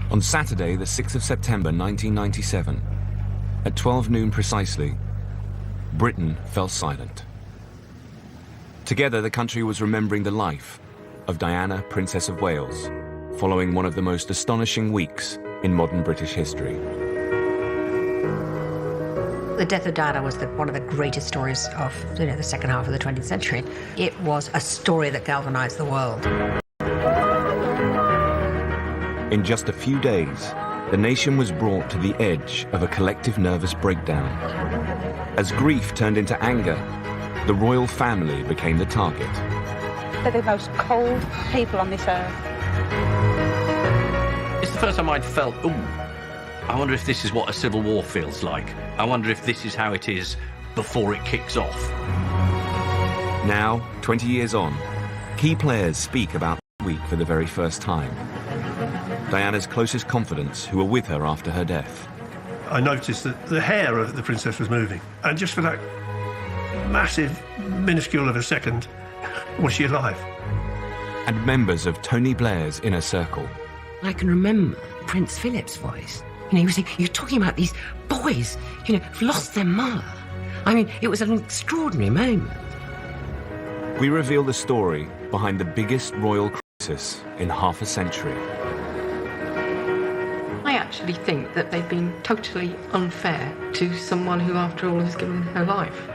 On Saturday, the 6th of September 1997, at 12 noon precisely, Britain fell silent. Together, the country was remembering the life of Diana, Princess of Wales, following one of the most astonishing weeks in modern British history. The death of Diana was one of the greatest stories of the second half of the 20th century. It was a story that galvanized the world. In just a few days, the nation was brought to the edge of a collective nervous breakdown. As grief turned into anger, the royal family became the target. They're the most cold people on this earth. It's the first time I'd felt, ooh, I wonder if this is what a civil war feels like. I wonder if this is how it is before it kicks off. Now, 20 years on, key players speak about the week for the very first time. Diana's closest confidants who were with her after her death. I noticed that the hair of the princess was moving, and just for that massive, minuscule of a second, was she alive? And members of Tony Blair's inner circle. I can remember Prince Philip's voice. He was saying, you're talking about these boys, who've lost their mother. I mean, it was an extraordinary moment. We reveal the story behind the biggest royal crisis in half a century. I actually think that they've been totally unfair to someone who, after all, has given her life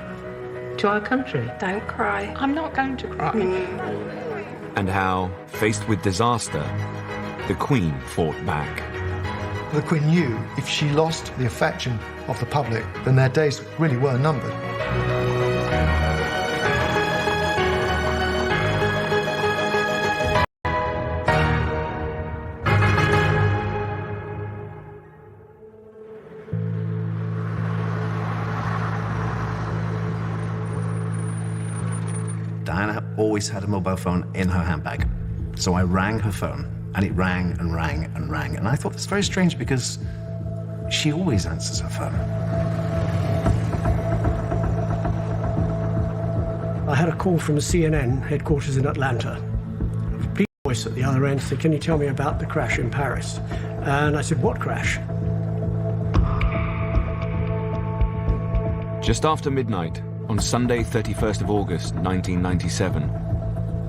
to our country. Don't cry. I'm not going to cry. And how, faced with disaster, the Queen fought back. The Queen knew if she lost the affection of the public, then their days really were numbered. Diana always had a mobile phone in her handbag. So I rang her phone, and it rang and rang and rang. And I thought that's very strange because she always answers her phone. I had a call from CNN headquarters in Atlanta. A police voice at the other end said, "Can you tell me about the crash in Paris?" And I said, "What crash?" Just after midnight, on Sunday, 31st of August, 1997,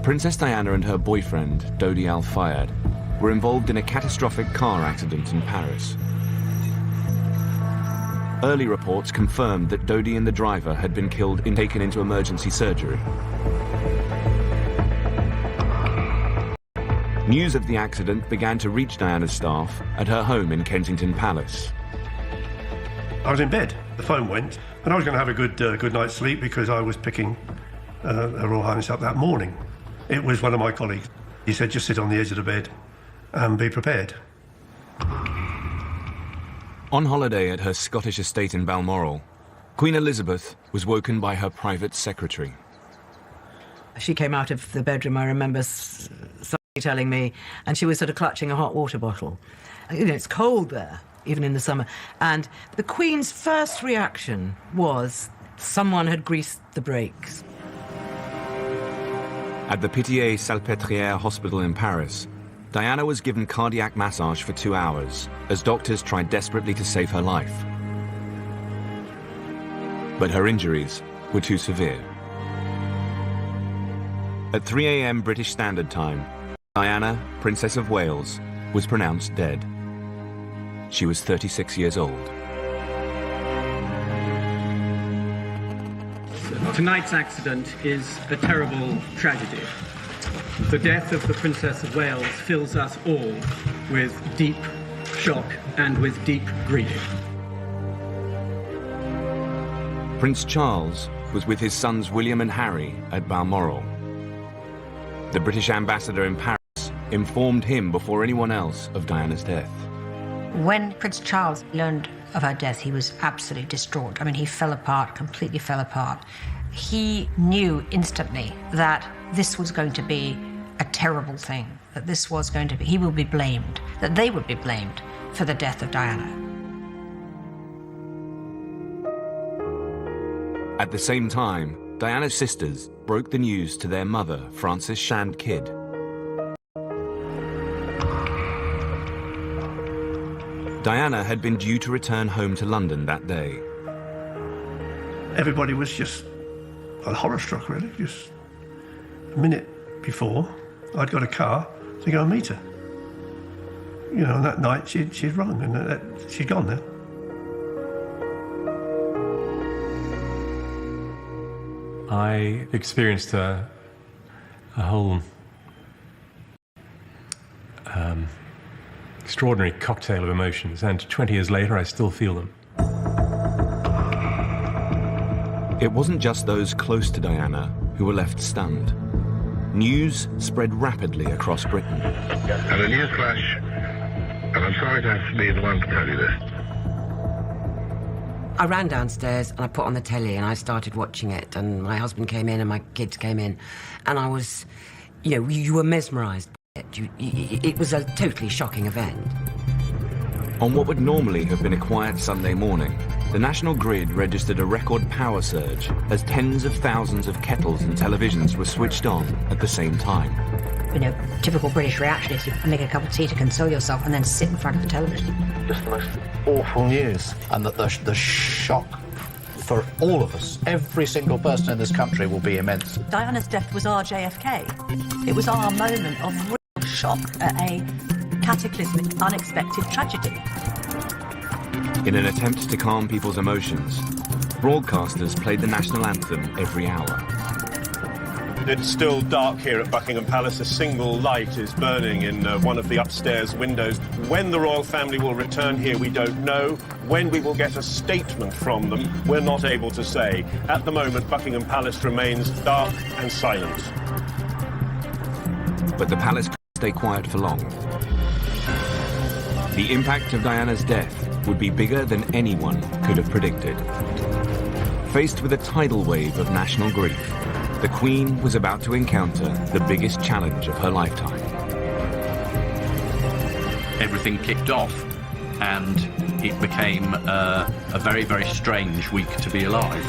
Princess Diana and her boyfriend, Dodi Al-Fayed, were involved in a catastrophic car accident in Paris. Early reports confirmed that Dodi and the driver had been killed and taken into emergency surgery. News of the accident began to reach Diana's staff at her home in Kensington Palace. I was in bed. The phone went, and I was going to have a good night's sleep because I was picking Her Royal Highness up that morning. It was one of my colleagues. He said, just sit on the edge of the bed and be prepared. On holiday at her Scottish estate in Balmoral, Queen Elizabeth was woken by her private secretary. She came out of the bedroom, I remember somebody telling me, and she was sort of clutching a hot water bottle. It's cold there, even in the summer. And the Queen's first reaction was someone had greased the brakes. At the Pitié-Salpêtrière hospital in Paris, Diana was given cardiac massage for 2 hours as doctors tried desperately to save her life. But her injuries were too severe. At 3 a.m. British Standard Time, Diana, Princess of Wales, was pronounced dead. She was 36 years old. Tonight's accident is a terrible tragedy. The death of the Princess of Wales fills us all with deep shock and with deep grief. Prince Charles was with his sons William and Harry at Balmoral. The British ambassador in Paris informed him before anyone else of Diana's death. When Prince Charles learned of her death, he was absolutely distraught. I mean, he fell apart, completely fell apart. He knew instantly that this was going to be a terrible thing, that this was going to be, he would be blamed, that they would be blamed for the death of Diana. At the same time, Diana's sisters broke the news to their mother, Frances Shand Kidd. Diana had been due to return home to London that day. Everybody was just horror-struck, really. Just a minute before, I'd got a car to go and meet her. You know, and that night she'd rung, and she'd gone now. I experienced a whole extraordinary cocktail of emotions, and 20 years later, I still feel them. It wasn't just those close to Diana who were left stunned. News spread rapidly across Britain. Had a news flash, and I'm sorry to have to be the one to tell you this. I ran downstairs and I put on the telly and I started watching it, and my husband came in and my kids came in, and I was, you know, you were mesmerised by it. It was a totally shocking event. On what would normally have been a quiet Sunday morning, the National Grid registered a record power surge as tens of thousands of kettles and televisions were switched on at the same time. You know, typical British reaction is you make a cup of tea to console yourself and then sit in front of the television. Just the most awful news, and that the shock for all of us, every single person in this country, will be immense. Diana's death was our JFK. It was our moment of real shock at a cataclysmic, unexpected tragedy. In an attempt to calm people's emotions, broadcasters played the national anthem every hour. It's still dark here at Buckingham Palace. A single light is burning in one of the upstairs windows. When the royal family will return here, we don't know. When we will get a statement from them, we're not able to say. At the moment, Buckingham Palace remains dark and silent. But the palace couldn't stay quiet for long. The impact of Diana's death would be bigger than anyone could have predicted. Faced with a tidal wave of national grief, the Queen was about to encounter the biggest challenge of her lifetime. Everything kicked off, and it became a very, very strange week to be alive.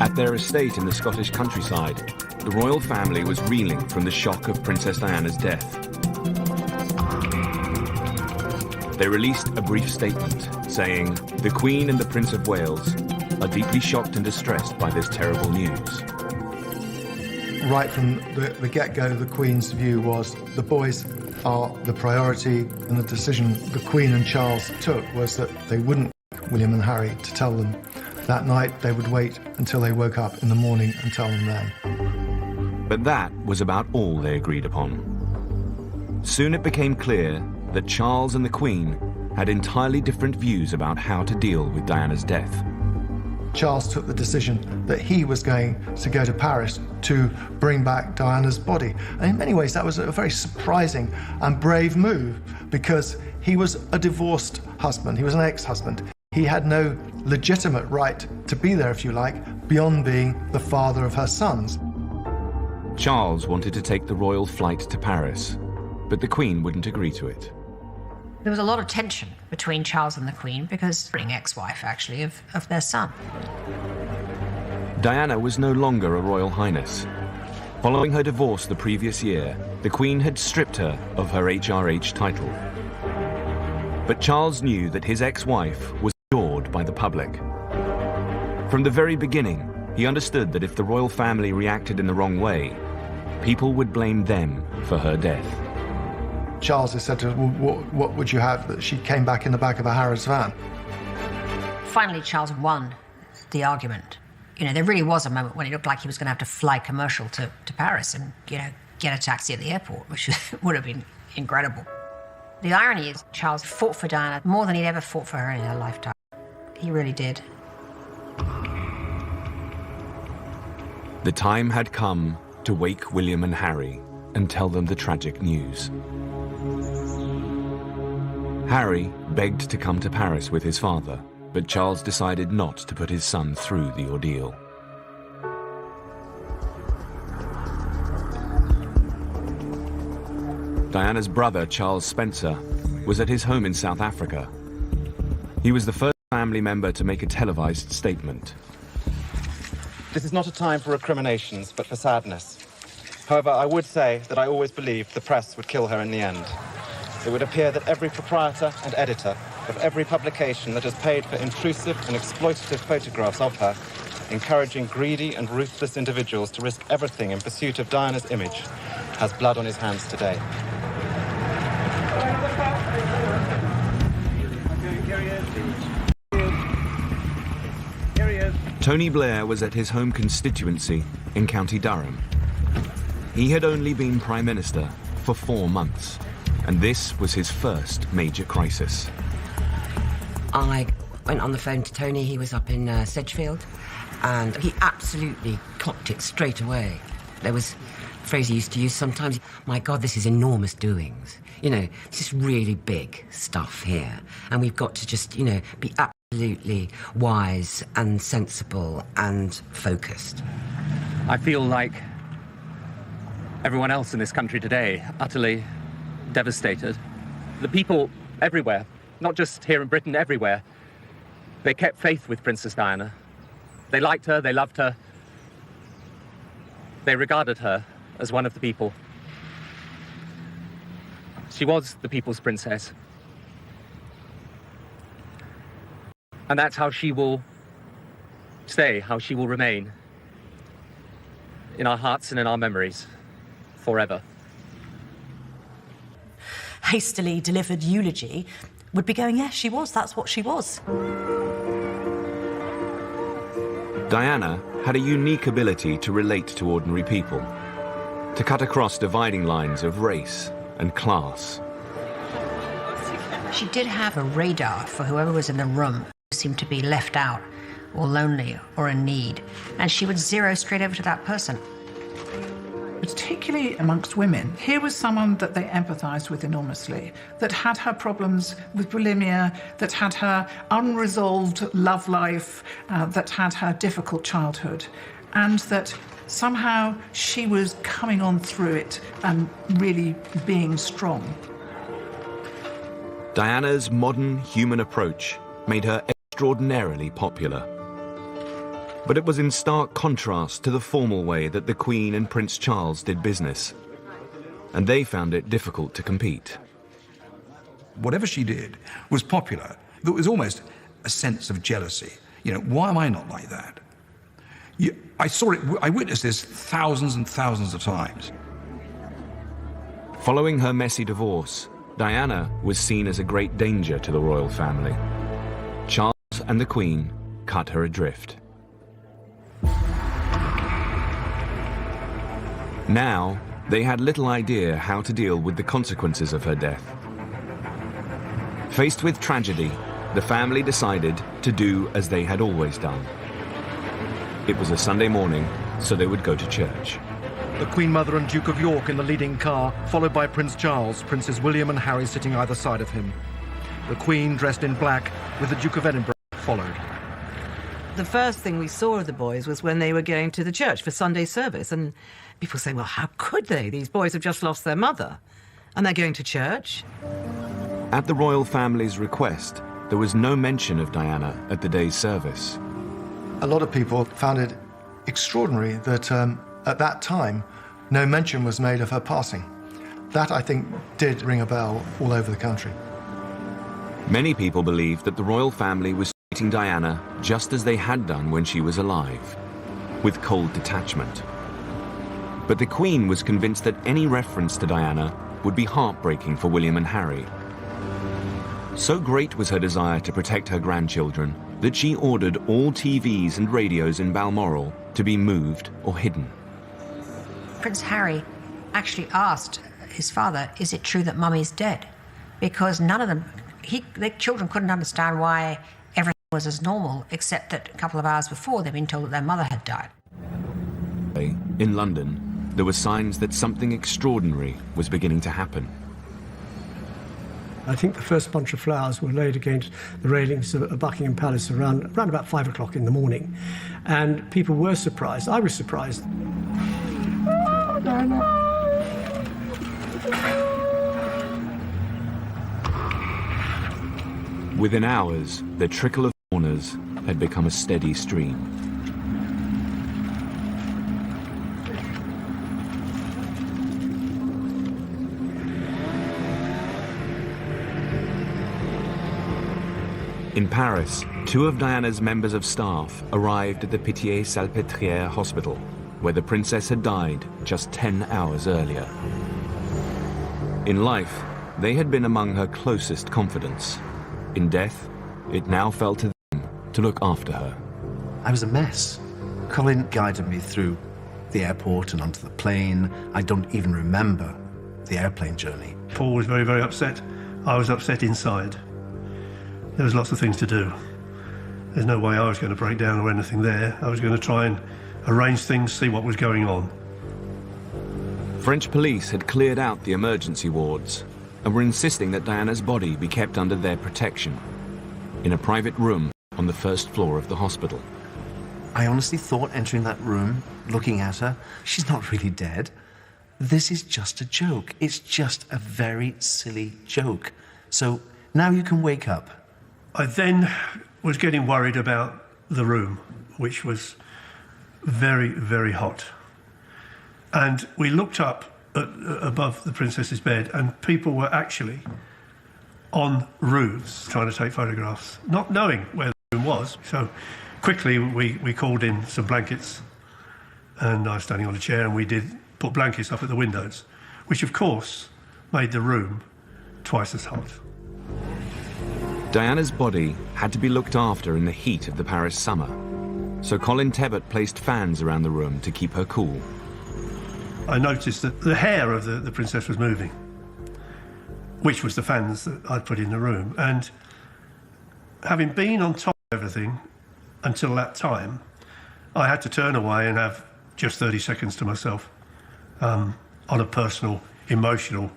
At their estate in the Scottish countryside, the royal family was reeling from the shock of Princess Diana's death. They released a brief statement saying, "The Queen and the Prince of Wales are deeply shocked and distressed by this terrible news." Right from the get-go, the Queen's view was the boys are the priority, and the decision the Queen and Charles took was that they wouldn't wake William and Harry to tell them that night. They would wait until they woke up in the morning and tell them then. But that was about all they agreed upon. Soon it became clear that Charles and the Queen had entirely different views about how to deal with Diana's death. Charles took the decision that he was going to go to Paris to bring back Diana's body. And in many ways, that was a very surprising and brave move, because he was a divorced husband. He was an ex-husband. He had no legitimate right to be there, if you like, beyond being the father of her sons. Charles wanted to take the royal flight to Paris, but the Queen wouldn't agree to it. There was a lot of tension between Charles and the Queen because being ex-wife, actually, of their son. Diana was no longer a royal highness. Following her divorce the previous year, the Queen had stripped her of her HRH title. But Charles knew that his ex-wife was adored by the public. From the very beginning, he understood that if the royal family reacted in the wrong way, people would blame them for her death. Charles has said to her, well, what would you have, that she came back in the back of a Harrods van? Finally, Charles won the argument. You know, there really was a moment when it looked like he was going to have to fly commercial to Paris and, you know, get a taxi at the airport, which would have been incredible. The irony is Charles fought for Diana more than he'd ever fought for her in her lifetime. He really did. The time had come to wake William and Harry and tell them the tragic news. Harry begged to come to Paris with his father, but Charles decided not to put his son through the ordeal. Diana's brother, Charles Spencer, was at his home in South Africa. He was the first family member to make a televised statement. This is not a time for recriminations, but for sadness. However, I would say that I always believed the press would kill her in the end. It would appear that every proprietor and editor of every publication that has paid for intrusive and exploitative photographs of her, encouraging greedy and ruthless individuals to risk everything in pursuit of Diana's image, has blood on his hands today. Tony Blair was at his home constituency in County Durham. He had only been Prime Minister for 4 months, and this was his first major crisis. I went on the phone to Tony. He was up in Sedgefield, and he absolutely clocked it straight away. There was a phrase he used to use sometimes, "My God, this is enormous doings." You know, this is really big stuff here, and we've got to just, you know, be absolutely wise and sensible and focused. I feel like everyone else in this country today, utterly devastated. The people everywhere, not just here in Britain, everywhere, they kept faith with Princess Diana. They liked her, they loved her. They regarded her as one of the people. She was the people's princess. And that's how she will stay, how she will remain in our hearts and in our memories forever. Hastily delivered eulogy would be going, yes, she was, that's what she was. Diana had a unique ability to relate to ordinary people, to cut across dividing lines of race and class. She did have a radar for whoever was in the room who seemed to be left out or lonely or in need, and she would zero straight over to that person. Particularly amongst women, here was someone that they empathised with enormously, that had her problems with bulimia, that had her unresolved love life, that had her difficult childhood, and that somehow she was coming on through it and really being strong. Diana's modern human approach made her extraordinarily popular. But it was in stark contrast to the formal way that the Queen and Prince Charles did business, and they found it difficult to compete. Whatever she did was popular. There was almost a sense of jealousy. You know, why am I not like that? I saw it, I witnessed this thousands and thousands of times. Following her messy divorce, Diana was seen as a great danger to the royal family. Charles and the Queen cut her adrift. Now, they had little idea how to deal with the consequences of her death. Faced with tragedy, the family decided to do as they had always done. It was a Sunday morning, so they would go to church. The Queen Mother and Duke of York in the leading car, followed by Prince Charles, Princes William and Harry sitting either side of him. The Queen, dressed in black, with the Duke of Edinburgh, followed. The first thing we saw of the boys was when they were going to the church for Sunday service, and people say, well, how could they? These boys have just lost their mother, and they're going to church. At the royal family's request, there was no mention of Diana at the day's service. A lot of people found it extraordinary that at that time, no mention was made of her passing. That, I think, did ring a bell all over the country. Many people believed that the royal family was treating Diana just as they had done when she was alive, with cold detachment. But the Queen was convinced that any reference to Diana would be heartbreaking for William and Harry. So great was her desire to protect her grandchildren that she ordered all TVs and radios in Balmoral to be moved or hidden. Prince Harry actually asked his father, is it true that Mummy's dead? Because none of them, their children couldn't understand why everything was as normal, except that a couple of hours before they'd been told that their mother had died. In London, there were signs that something extraordinary was beginning to happen. I think the first bunch of flowers were laid against the railings of Buckingham Palace around about 5 o'clock in the morning. And people were surprised. I was surprised. Within hours, the trickle of mourners had become a steady stream. In Paris, 2 of Diana's members of staff arrived at the Pitié-Salpêtrière hospital, where the princess had died just 10 hours earlier. In life, they had been among her closest confidants. In death, it now fell to them to look after her. I was a mess. Colin guided me through the airport and onto the plane. I don't even remember the airplane journey. Paul was very, very upset. I was upset inside. There was lots of things to do. There's no way I was going to break down or anything there. I was going to try and arrange things, see what was going on. French police had cleared out the emergency wards and were insisting that Diana's body be kept under their protection in a private room on the first floor of the hospital. I honestly thought, entering that room, looking at her, she's not really dead. This is just a joke. It's just a very silly joke. So now you can wake up. I then was getting worried about the room, which was very, very hot. And we looked up above the princess's bed, and people were actually on roofs trying to take photographs, not knowing where the room was. So quickly we called in some blankets, and I was standing on a chair, and we did put blankets up at the windows, which of course made the room twice as hot. Diana's body had to be looked after in the heat of the Paris summer, so Colin Tebbert placed fans around the room to keep her cool. I noticed that the hair of the princess was moving, which was the fans that I'd put in the room. And having been on top of everything until that time, I had to turn away and have just 30 seconds to myself on a personal, emotional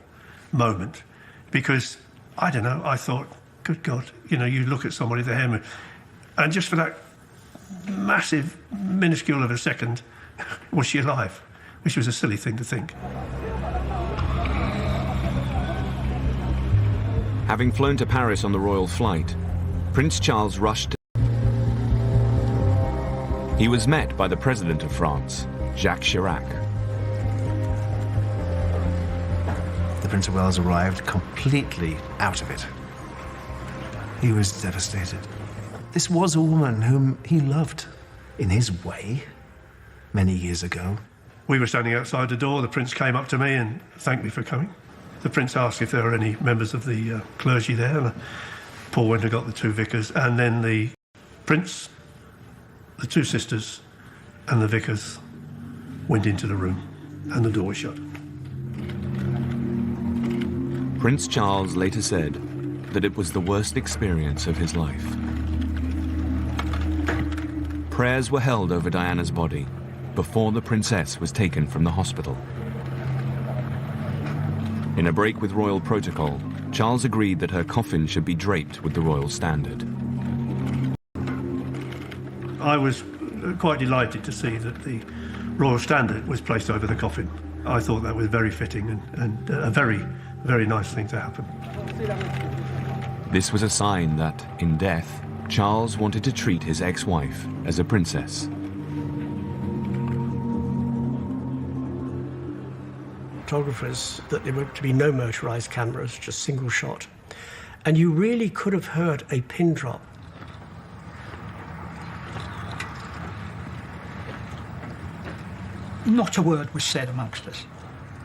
moment. Because, I don't know, I thought, good God, you know, you look at somebody, the hair, and just for that massive, minuscule of a second, was she alive? Which was a silly thing to think. Having flown to Paris on the royal flight, Prince Charles rushed. He was met by the President of France, Jacques Chirac. The Prince of Wales arrived completely out of it. He was devastated. This was a woman whom he loved, in his way, many years ago. We were standing outside the door. The Prince came up to me and thanked me for coming. The Prince asked if there were any members of the clergy there. And Paul went and got the 2 vicars, and then the Prince, the 2 sisters, and the vicars went into the room, and the door was shut. Prince Charles later said that it was the worst experience of his life. Prayers were held over Diana's body before the princess was taken from the hospital. In a break with royal protocol, Charles agreed that her coffin should be draped with the royal standard. I was quite delighted to see that the royal standard was placed over the coffin. I thought that was very fitting and a very, very nice thing to happen. This was a sign that, in death, Charles wanted to treat his ex-wife as a princess. Photographers that there were to be no motorized cameras, just single shot. And you really could have heard a pin drop. Not a word was said amongst us.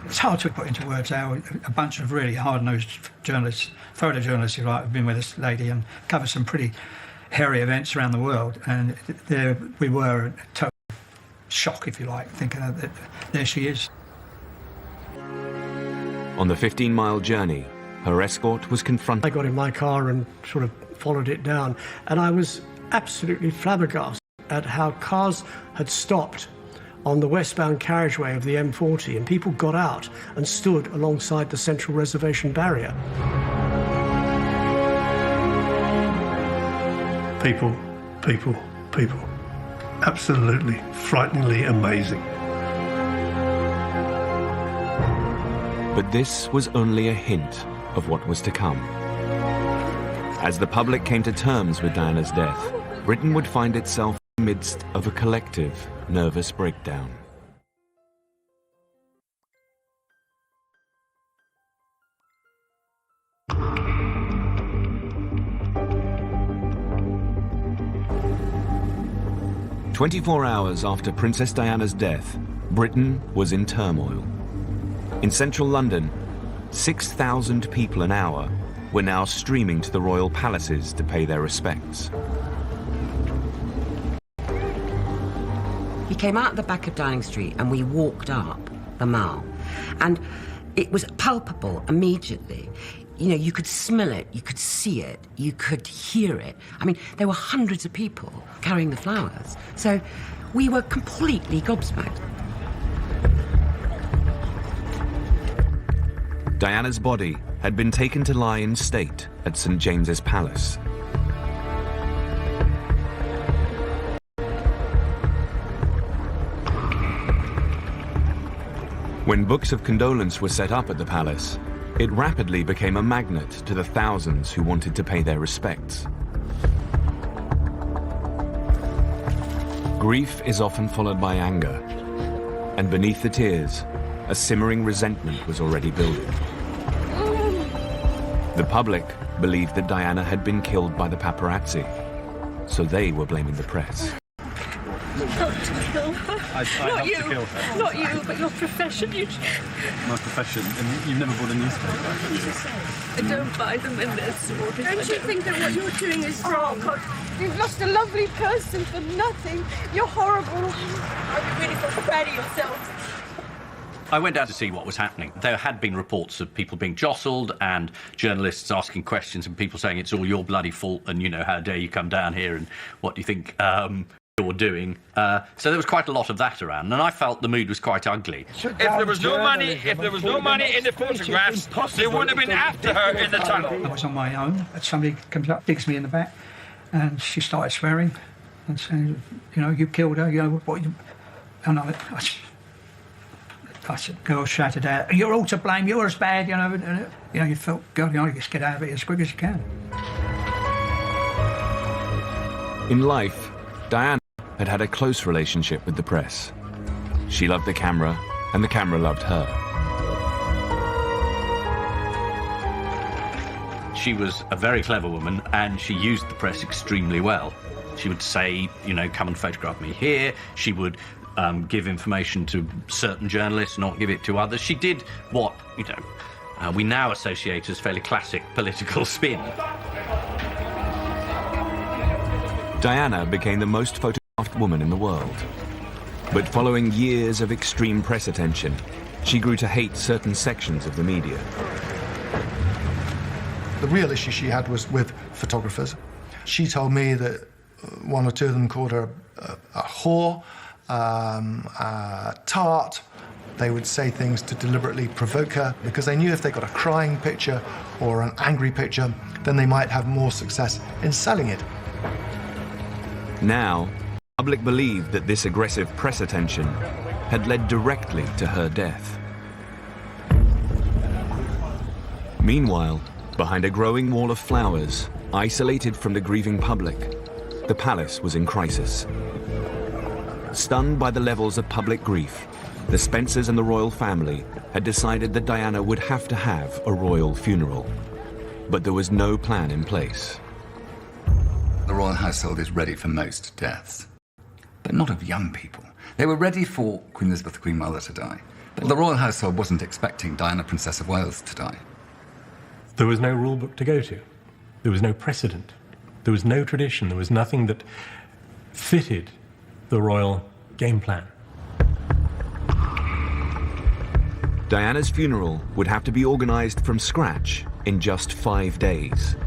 It's hard to put into words how a bunch of really hard-nosed journalists, photojournalists, if you like, have been with this lady and covered some pretty hairy events around the world. And there we were, in total shock, if you like, thinking that there she is. On the 15-mile journey, her escort was confronted. I got in my car and sort of followed it down, and I was absolutely flabbergasted at how cars had stopped on the westbound carriageway of the M40, and people got out and stood alongside the central reservation barrier. People, people, people. Absolutely, frighteningly amazing. But this was only a hint of what was to come. As the public came to terms with Diana's death, Britain would find itself in the midst of a collective nervous breakdown. 24 hours after Princess Diana's death, Britain was in turmoil. In central London, 6,000 people an hour were now streaming to the royal palaces to pay their respects. He came out the back of Downing Street and we walked up the Mall. And it was palpable immediately. You know, you could smell it, you could see it, you could hear it. I mean, there were hundreds of people carrying the flowers. So we were completely gobsmacked. Diana's body had been taken to lie in state at St. James's Palace. When books of condolence were set up at the palace, it rapidly became a magnet to the thousands who wanted to pay their respects. Grief is often followed by anger, and beneath the tears, a simmering resentment was already building. The public believed that Diana had been killed by the paparazzi, so they were blaming the press. Not to kill her. I Not helped you. to kill her. Not you, but your profession. My profession, and you've never bought a newspaper. I don't buy them in this order. Don't you think that what you're doing is wrong? God, you've lost a lovely person for nothing. You're horrible. I really feel bad of yourself. I went down to see what was happening. There had been reports of people being jostled and journalists asking questions and people saying it's all your bloody fault and, you know, how dare you come down here and what do you think you're doing? So there was quite a lot of that around, and I felt the mood was quite ugly. If there was no money, in the photographs, they wouldn't have been after her in the tunnel. I was on my own, and somebody comes up, digs me in the back, and she started swearing and saying, you know, you killed her, you know, what you... And I said, girl shouted out, you're all to blame, you're as bad, you know. You know, you felt, God, you know, just get out of it as quick as you can. In life, Diana had had a close relationship with the press. She loved the camera, and the camera loved her. She was a very clever woman, and she used the press extremely well. She would say, you know, come and photograph me here. She would give information to certain journalists, not give it to others. She did what, you know, we now associate as fairly classic political spin. Diana became the most photographed woman in the world. But following years of extreme press attention, she grew to hate certain sections of the media. The real issue she had was with photographers. She told me that one or two of them called her a whore, a tart. They would say things to deliberately provoke her because they knew if they got a crying picture or an angry picture, then they might have more success in selling it. Now, the public believed that this aggressive press attention had led directly to her death. Meanwhile, behind a growing wall of flowers, isolated from the grieving public, the palace was in crisis. Stunned by the levels of public grief, the Spencers and the royal family had decided that Diana would have to have a royal funeral. But there was no plan in place. The royal household is ready for most deaths, but not of young people. They were ready for Queen Elizabeth, the Queen Mother, to die. But the royal household wasn't expecting Diana, Princess of Wales, to die. There was no rule book to go to. There was no precedent. There was no tradition. There was nothing that fitted the royal game plan. Diana's funeral would have to be organized from scratch in just 5 days.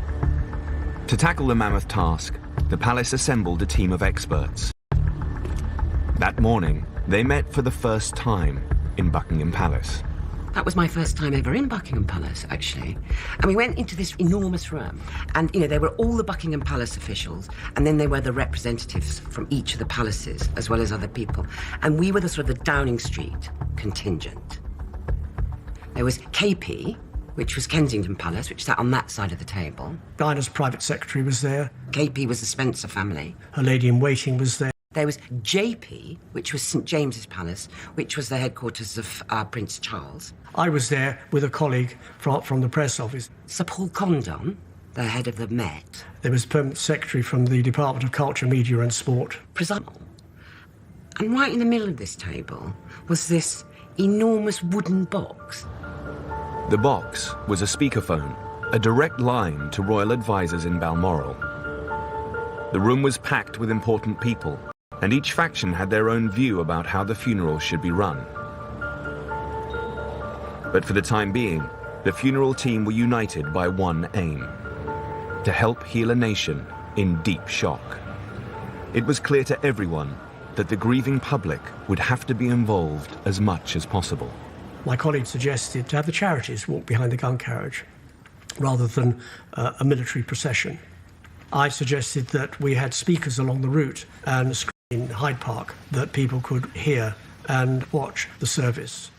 To tackle the mammoth task, the palace assembled a team of experts. That morning, they met for the first time in Buckingham Palace. That was my first time ever in Buckingham Palace, actually. And we went into this enormous room, and, you know, there were all the Buckingham Palace officials, and then there were the representatives from each of the palaces, as well as other people. And we were the sort of the Downing Street contingent. There was KP, which was Kensington Palace, which sat on that side of the table. Diana's private secretary was there. KP was the Spencer family. Her lady-in-waiting was there. There was JP, which was St James's Palace, which was the headquarters of Prince Charles. I was there with a colleague from the press office. Sir Paul Condon, the head of the Met. There was Permanent Secretary from the Department of Culture, Media and Sport. Presumpal, And right in the middle of this table was this enormous wooden box. The box was a speakerphone, a direct line to royal advisors in Balmoral. The room was packed with important people, and each faction had their own view about how the funeral should be run. But for the time being, the funeral team were united by one aim: to help heal a nation in deep shock. It was clear to everyone that the grieving public would have to be involved as much as possible. My colleague suggested to have the charities walk behind the gun carriage rather than a military procession. I suggested that we had speakers along the route and a screen in Hyde Park that people could hear and watch the service.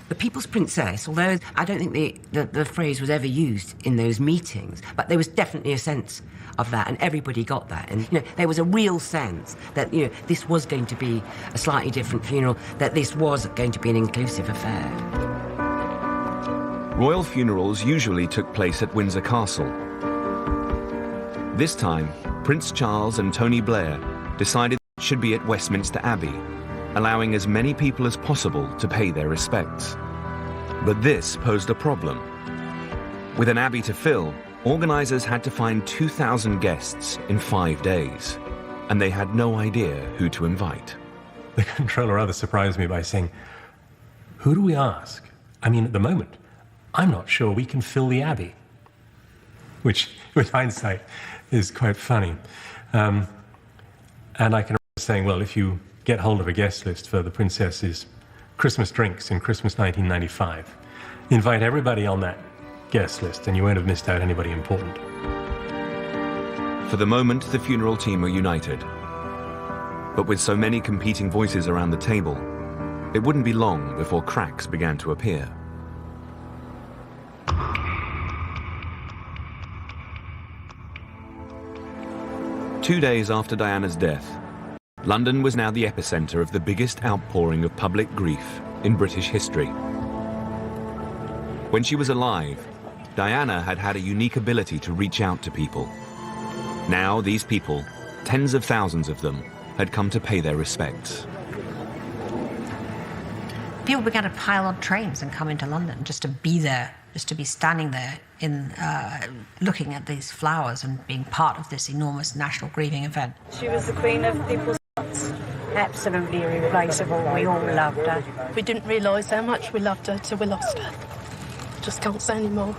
The People's Princess, although I don't think the phrase was ever used in those meetings, but there was definitely a sense of that, and everybody got that. And, there was a real sense that, this was going to be a slightly different funeral, that this was going to be an inclusive affair. Royal funerals usually took place at Windsor Castle. This time, Prince Charles and Tony Blair decided it should be at Westminster Abbey, allowing as many people as possible to pay their respects. But this posed a problem. With an abbey to fill, organisers had to find 2,000 guests in 5 days, and they had no idea who to invite. The controller rather surprised me by saying, "Who do we ask? I mean, at the moment, I'm not sure we can fill the abbey." Which, with hindsight, is quite funny. And I can remember saying, well, if you get hold of a guest list for the Princess's Christmas drinks in Christmas 1995, invite everybody on that guest list and you won't have missed out anybody important. For the moment, the funeral team were united. But with so many competing voices around the table, it wouldn't be long before cracks began to appear. Two days after Diana's death, London was now the epicenter of the biggest outpouring of public grief in British history. When she was alive, Diana had had a unique ability to reach out to people. Now these people, tens of thousands of them, had come to pay their respects. People began to pile on trains and come into London just to be there, just to be standing there in looking at these flowers and being part of this enormous national grieving event. She was the queen of people's hearts. Absolutely irreplaceable. We all loved her. We didn't realise how much we loved her till we lost her. Just can't say anymore.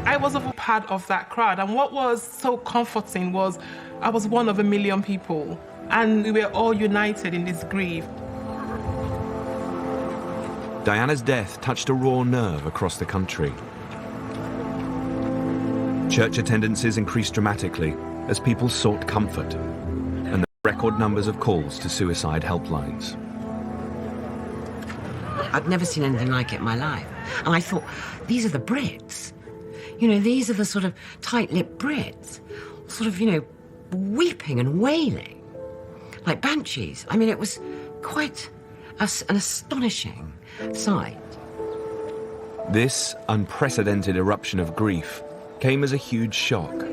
I was a part of that crowd, and what was so comforting was I was one of a million people, and we were all united in this grief. Diana's death touched a raw nerve across the country. Church attendances increased dramatically as people sought comfort, and the record numbers of calls to suicide helplines. I'd never seen anything like it in my life. And I thought, these are the Brits. These are the sort of tight-lipped Brits, sort of, weeping and wailing, like banshees. I mean, it was quite an astonishing sight. This unprecedented eruption of grief came as a huge shock.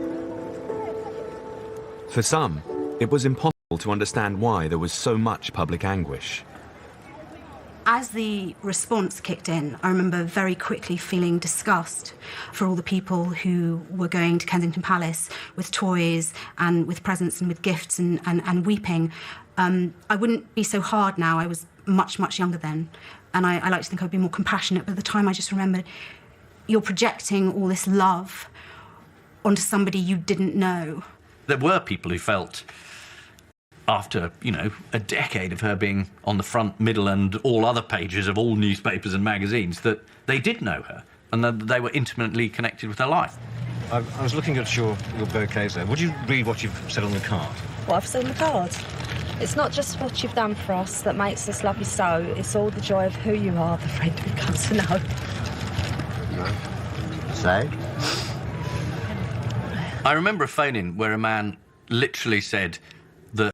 For some, it was impossible to understand why there was so much public anguish. As the response kicked in, I remember very quickly feeling disgust for all the people who were going to Kensington Palace with toys and with presents and with gifts and weeping. I wouldn't be so hard now. I was much, much younger then. And I like to think I'd be more compassionate. But at the time, I just remembered you're projecting all this love onto somebody you didn't know. There were people who felt, after, a decade of her being on the front, middle and all other pages of all newspapers and magazines, that they did know her and that they were intimately connected with her life. I was looking at your bouquets there. Would you read what you've said on the card? What I've said on the card? It's not just what you've done for us that makes us love you so, it's all the joy of who you are, the friend we've come to know. Say? I remember a phone-in where a man literally said that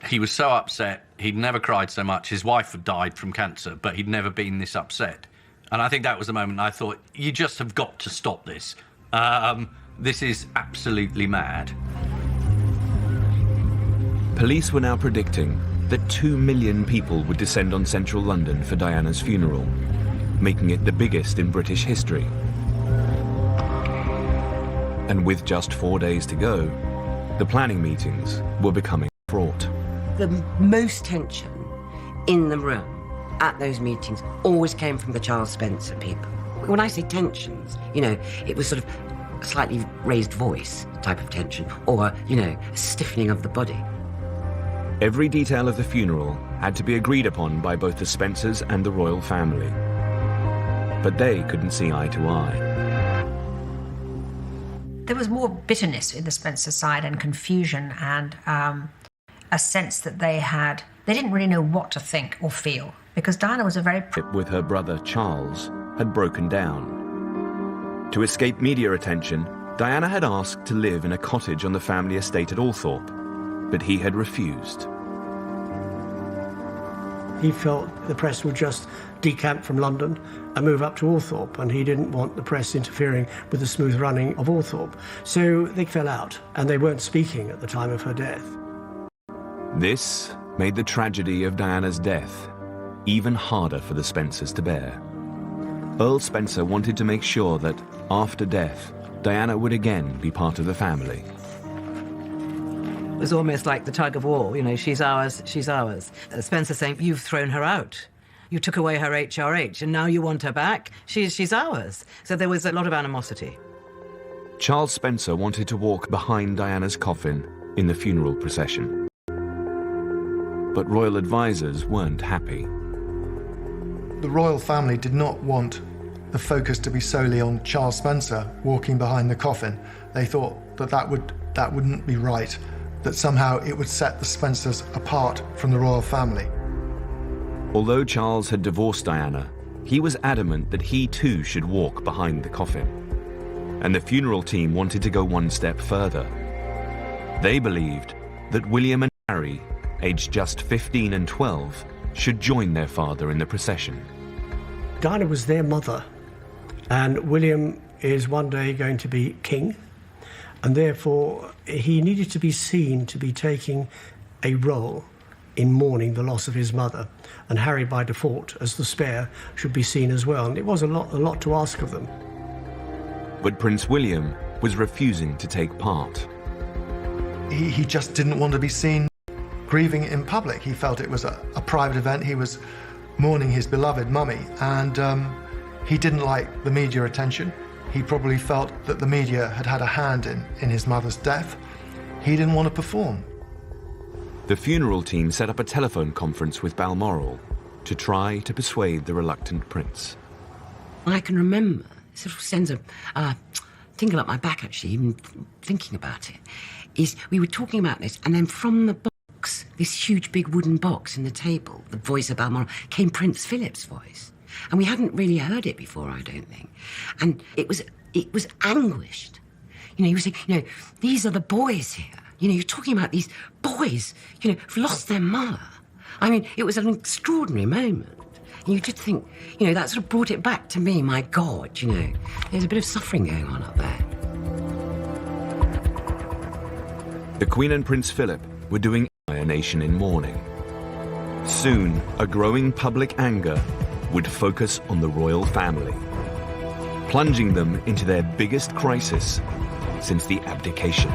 he was so upset, he'd never cried so much, his wife had died from cancer, but he'd never been this upset. And I think that was the moment I thought, you just have got to stop this. This is absolutely mad. Police were now predicting that 2 million people would descend on central London for Diana's funeral, making it the biggest in British history. And with just 4 days to go, the planning meetings were becoming fraught. The most tension in the room at those meetings always came from the Charles Spencer people. When I say tensions, it was sort of a slightly raised voice type of tension, or, a stiffening of the body. Every detail of the funeral had to be agreed upon by both the Spencers and the royal family. But they couldn't see eye to eye. There was more bitterness in the Spencer side and confusion and a sense that they didn't really know what to think or feel, because Diana was a very... with her brother Charles had broken down. To escape media attention, Diana had asked to live in a cottage on the family estate at Althorpe, but he had refused. He felt the press would just decamp from London and move up to Althorpe, and he didn't want the press interfering with the smooth running of Althorpe. So they fell out, and they weren't speaking at the time of her death. This made the tragedy of Diana's death even harder for the Spencers to bear. Earl Spencer wanted to make sure that, after death, Diana would again be part of the family. It was almost like the tug of war, she's ours, she's ours. Spencer saying, you've thrown her out. You took away her HRH, and now you want her back? She's ours. So there was a lot of animosity. Charles Spencer wanted to walk behind Diana's coffin in the funeral procession. But royal advisors weren't happy. The royal family did not want the focus to be solely on Charles Spencer walking behind the coffin. They thought that wouldn't be right, that somehow it would set the Spencers apart from the royal family. Although Charles had divorced Diana, he was adamant that he too should walk behind the coffin. And the funeral team wanted to go one step further. They believed that William and Harry, aged just 15 and 12, should join their father in the procession. Diana was their mother, and William is one day going to be king, and therefore he needed to be seen to be taking a role in mourning the loss of his mother, and Harry, by default, as the spare, should be seen as well, and it was a lot to ask of them. But Prince William was refusing to take part. He just didn't want to be seen grieving in public. He felt it was a private event. He was mourning his beloved mummy, and he didn't like the media attention. He probably felt that the media had had a hand in his mother's death. He didn't want to perform. The funeral team set up a telephone conference with Balmoral to try to persuade the reluctant prince. I can remember, it sort of sends a tingle up my back, actually, even thinking about it, is we were talking about this, and then from the box, this huge big wooden box in the table, the voice of Balmoral, came Prince Philip's voice. And we hadn't really heard it before, I don't think. And it was anguished. He was saying, these are the boys here. You're talking about these boys, who've lost their mother. I mean, it was an extraordinary moment. And you did think, that sort of brought it back to me, my God, There's a bit of suffering going on up there. The Queen and Prince Philip were doing a nation in mourning. Soon, a growing public anger would focus on the royal family, plunging them into their biggest crisis since the abdication.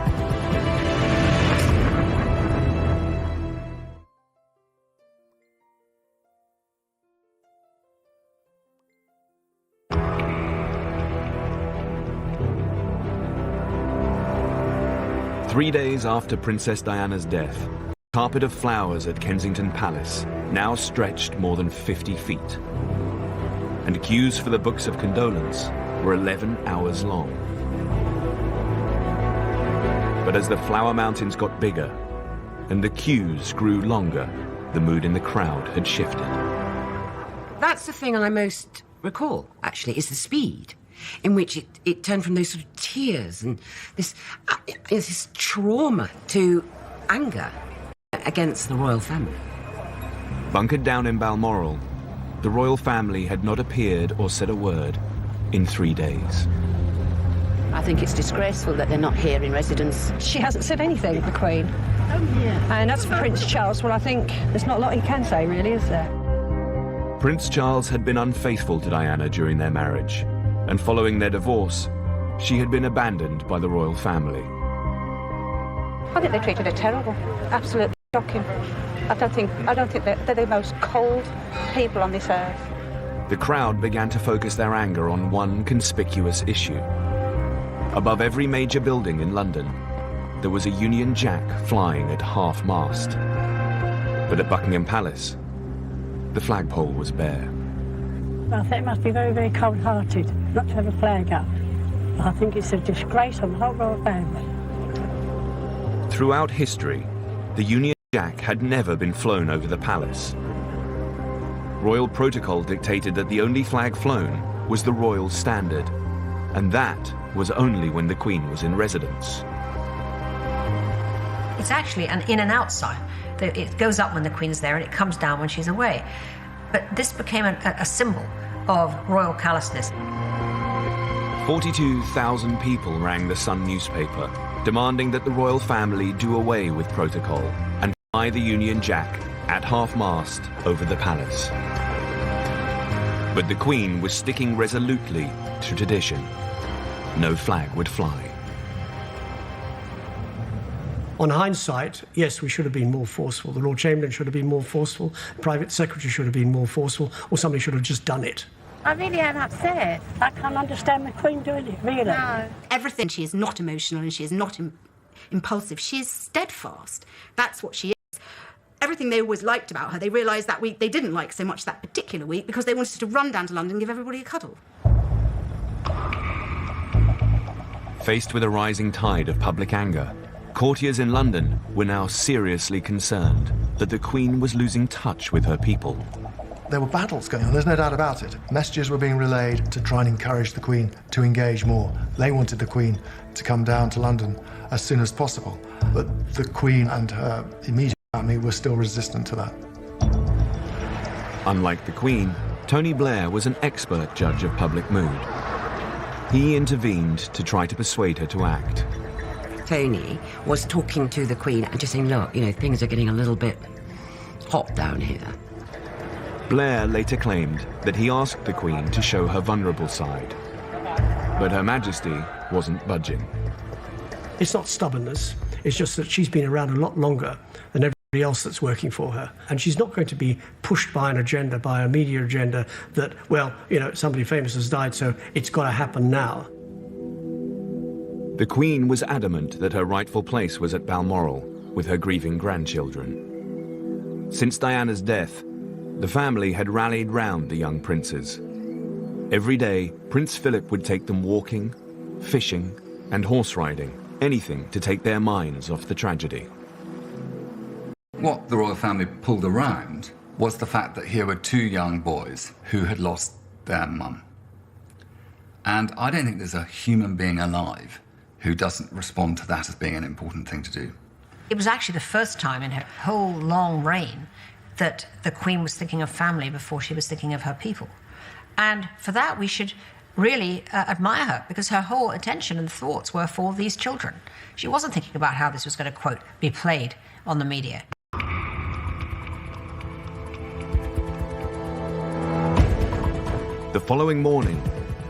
Three days after Princess Diana's death, the carpet of flowers at Kensington Palace now stretched more than 50 feet. And queues for the books of condolence were 11 hours long. But as the flower mountains got bigger and the queues grew longer, the mood in the crowd had shifted. That's the thing I most recall, actually, is the speed in which it turned from those sort of tears and this trauma to anger against the royal family. Bunkered down in Balmoral, the royal family had not appeared or said a word in 3 days. I think it's disgraceful that they're not here in residence. She hasn't said anything, the Queen. Oh, yeah. And as for Prince Charles, well, I think there's not a lot he can say, really, is there? Prince Charles had been unfaithful to Diana during their marriage, and following their divorce, she had been abandoned by the royal family. I think they treated her terrible. Absolutely shocking. I don't think they're the most cold people on this earth. The crowd began to focus their anger on one conspicuous issue. Above every major building in London, there was a Union Jack flying at half-mast. But at Buckingham Palace, the flagpole was bare. I think it must be very, very cold-hearted not to have a flag up. I think it's a disgrace on the whole royal family. Throughout history, the Union Jack had never been flown over the palace. Royal protocol dictated that the only flag flown was the royal standard, and that was only when the Queen was in residence. It's actually an in and out sign. It goes up when the Queen's there and it comes down when she's away. But this became a symbol of royal callousness. 42,000 people rang the Sun newspaper, demanding that the royal family do away with protocol and fly the Union Jack at half-mast over the palace. But the Queen was sticking resolutely to tradition. No flag would fly. On hindsight, yes, we should have been more forceful. The Lord Chamberlain should have been more forceful. The Private Secretary should have been more forceful, or somebody should have just done it. I really am upset. I can't understand the Queen doing it, really. No. Everything, she is not emotional and she is not impulsive. She is steadfast. That's what she is. Everything they always liked about her, they realised that week they didn't like so much that particular week because they wanted to run down to London and give everybody a cuddle. Faced with a rising tide of public anger, courtiers in London were now seriously concerned that the Queen was losing touch with her people. There were battles going on, there's no doubt about it. Messages were being relayed to try and encourage the Queen to engage more. They wanted the Queen to come down to London as soon as possible. But the Queen and her immediate family were still resistant to that. Unlike the Queen, Tony Blair was an expert judge of public mood. He intervened to try to persuade her to act. Tony was talking to the Queen and just saying, look, things are getting a little bit hot down here. Blair later claimed that he asked the Queen to show her vulnerable side. But Her Majesty wasn't budging. It's not stubbornness, it's just that she's been around a lot longer than everybody else that's working for her. And she's not going to be pushed by an agenda, by a media agenda that, well, somebody famous has died, so it's got to happen now. The Queen was adamant that her rightful place was at Balmoral with her grieving grandchildren. Since Diana's death, the family had rallied round the young princes. Every day, Prince Philip would take them walking, fishing, and horse riding, anything to take their minds off the tragedy. What the royal family pulled around was the fact that here were two young boys who had lost their mum. And I don't think there's a human being alive who doesn't respond to that as being an important thing to do. It was actually the first time in her whole long reign that the Queen was thinking of family before she was thinking of her people. And for that, we should really admire her, because her whole attention and thoughts were for these children. She wasn't thinking about how this was going to, quote, be played on the media. The following morning,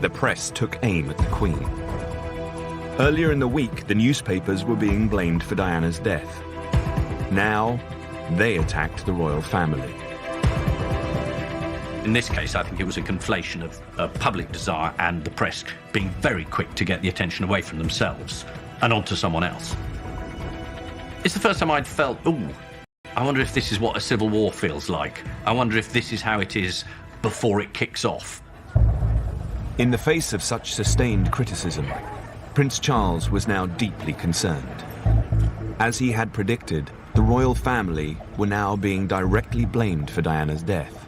the press took aim at the Queen. Earlier in the week, the newspapers were being blamed for Diana's death. Now, they attacked the royal family. In this case, I think it was a conflation of public desire and the press being very quick to get the attention away from themselves and onto someone else. It's the first time I'd felt, I wonder if this is what a civil war feels like. I wonder if this is how it is before it kicks off. In the face of such sustained criticism, Prince Charles was now deeply concerned. As he had predicted, the royal family were now being directly blamed for Diana's death.